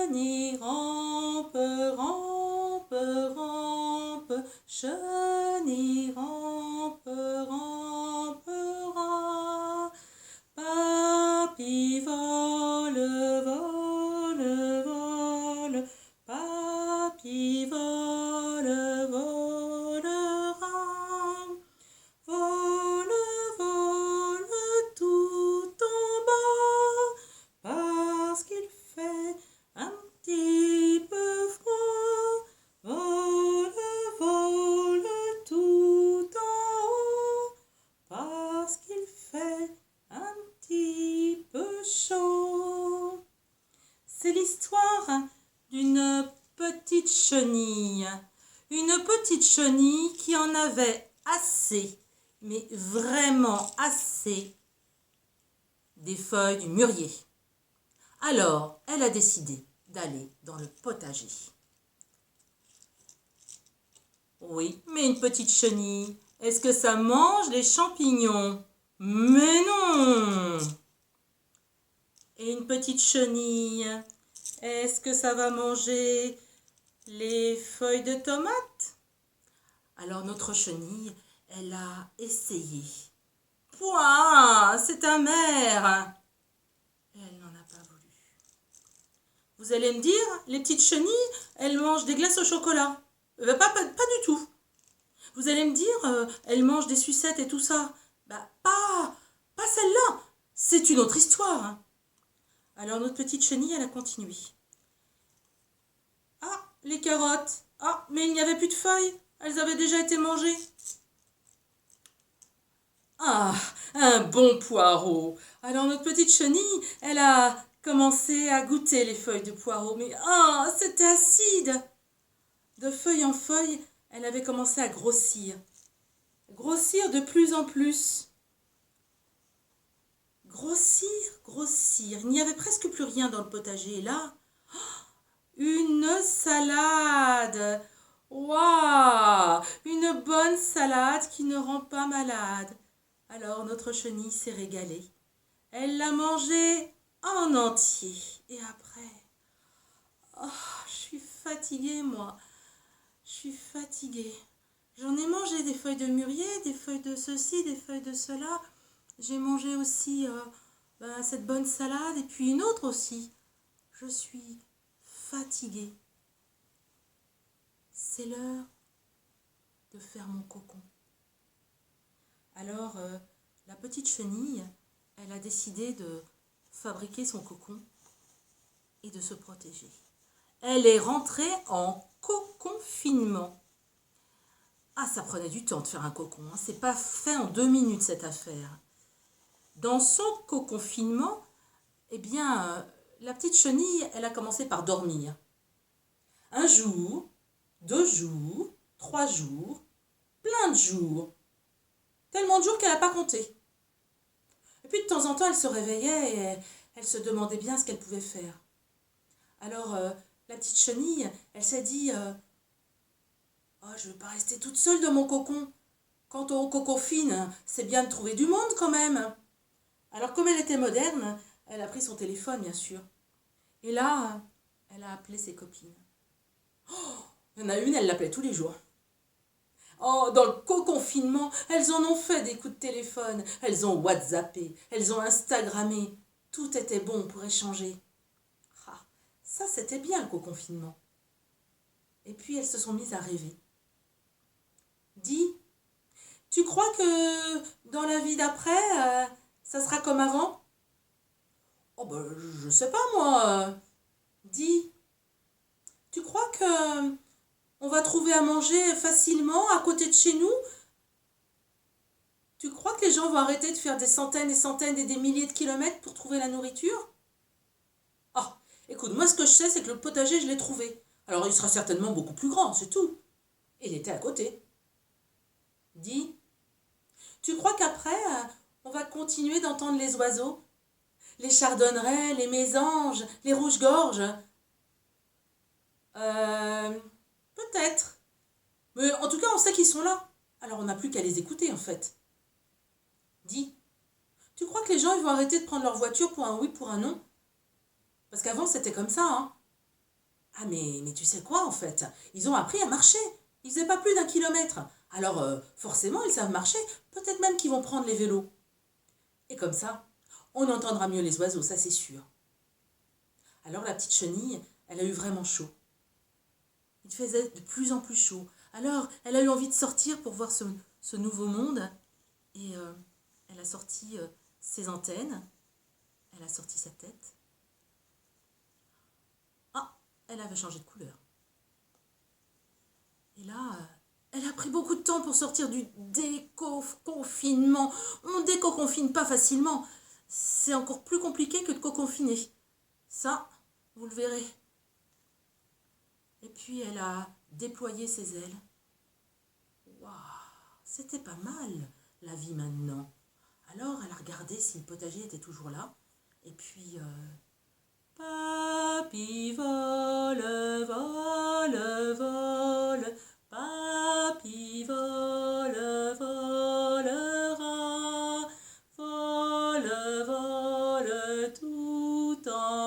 chenille rampe, rampe, rampe, chenille rampe, rampera. Papy vole, vole, vole, papy vole, volera. Vole, vole tout en bas, parce qu'il fait un petit peu froid. Vole, vole tout en haut, parce qu'il fait un petit peu chaud. C'est l'histoire d'une petite chenille. Une petite chenille qui en avait assez, mais vraiment assez, des feuilles du mûrier. Alors, elle a décidé d'aller dans le potager. Oui, mais une petite chenille, est-ce que ça mange les champignons? Mais non! Et une petite chenille, est-ce que ça va manger les feuilles de tomates? Alors notre chenille, elle a essayé. Pouah, c'est amer! Et elle n'en a pas voulu. Vous allez me dire, les petites chenilles, elles mangent des glaces au chocolat. Pas du tout. Vous allez me dire, elles mangent des sucettes et tout ça. Pas celle-là. C'est une autre histoire. Alors notre petite chenille, elle a continué. Ah, les carottes. Ah, mais il n'y avait plus de feuilles. Elles avaient déjà été mangées. Ah, un bon poireau. Alors notre petite chenille, elle a commencé à goûter les feuilles de poireau. Mais c'était acide. De feuille en feuille, elle avait commencé à grossir. Grossir de plus en plus. Grossir, grossir. Il n'y avait presque plus rien dans le potager. Et là, une salade. Waouh! Une bonne salade qui ne rend pas malade. Alors notre chenille s'est régalée. Elle l'a mangée en entier. Et après, je suis fatiguée moi. Je suis fatiguée. J'en ai mangé des feuilles de mûrier, des feuilles de ceci, des feuilles de cela. J'ai mangé aussi cette bonne salade et puis une autre aussi. Je suis fatiguée. C'est l'heure de faire mon cocon. Alors, la petite chenille, elle a décidé de fabriquer son cocon et de se protéger. Elle est rentrée en coconfinement. Ah, ça prenait du temps de faire un cocon. C'est pas fait en 2 minutes cette affaire. Dans son coconfinement, la petite chenille, elle a commencé par dormir. 1 jour, 2 jours, 3 jours, plein de jours. Tellement de jours qu'elle n'a pas compté. Et puis de temps en temps, elle se réveillait et elle se demandait bien ce qu'elle pouvait faire. Alors, la petite chenille, elle s'est dit je ne veux pas rester toute seule dans mon cocon. Quand on coconfine, c'est bien de trouver du monde quand même. Alors, comme elle était moderne, elle a pris son téléphone, bien sûr. Et là, elle a appelé ses copines. Il y en a une, elle l'appelait tous les jours. Dans le coconfinement, elles en ont fait des coups de téléphone. Elles ont WhatsAppé, elles ont Instagrammé. Tout était bon pour échanger. Ça, c'était bien le coconfinement. Et puis, elles se sont mises à rêver. Dis, tu crois que dans la vie d'après, ça sera comme avant? Je sais pas moi. Dis, tu crois que on va trouver à manger facilement à côté de chez nous? Tu crois que les gens vont arrêter de faire des centaines et centaines et des milliers de kilomètres pour trouver la nourriture? Écoute, moi ce que je sais, c'est que le potager, je l'ai trouvé. Alors il sera certainement beaucoup plus grand, c'est tout. Il était à côté. Dis, tu crois qu'après, on va continuer d'entendre les oiseaux? Les chardonnerets, les mésanges, les rouges-gorges? Peut-être. Mais en tout cas, on sait qu'ils sont là. Alors on n'a plus qu'à les écouter en fait. Dis, tu crois que les gens ils vont arrêter de prendre leur voiture pour un oui, pour un non? Parce qu'avant c'était comme ça, hein. Ah mais tu sais quoi en fait? Ils ont appris à marcher. Ils faisaient pas plus d'1 kilomètre. Alors forcément ils savent marcher. Peut-être même qu'ils vont prendre les vélos. Et comme ça, on entendra mieux les oiseaux, ça c'est sûr. Alors la petite chenille, elle a eu vraiment chaud. Il faisait de plus en plus chaud. Alors elle a eu envie de sortir pour voir ce nouveau monde. Et elle a sorti ses antennes. Elle a sorti sa tête. Ah, elle avait changé de couleur. Et là, elle a pris beaucoup de temps pour sortir du déconfinement. On ne déconfine pas facilement. C'est encore plus compliqué que de coconfiner. Ça, vous le verrez. Et puis elle a déployé ses ailes. Waouh, c'était pas mal la vie maintenant. Alors elle a regardé si le potager était toujours là. Et puis, papy vole, vole, vole, papy vole, volera, vole, vole tout en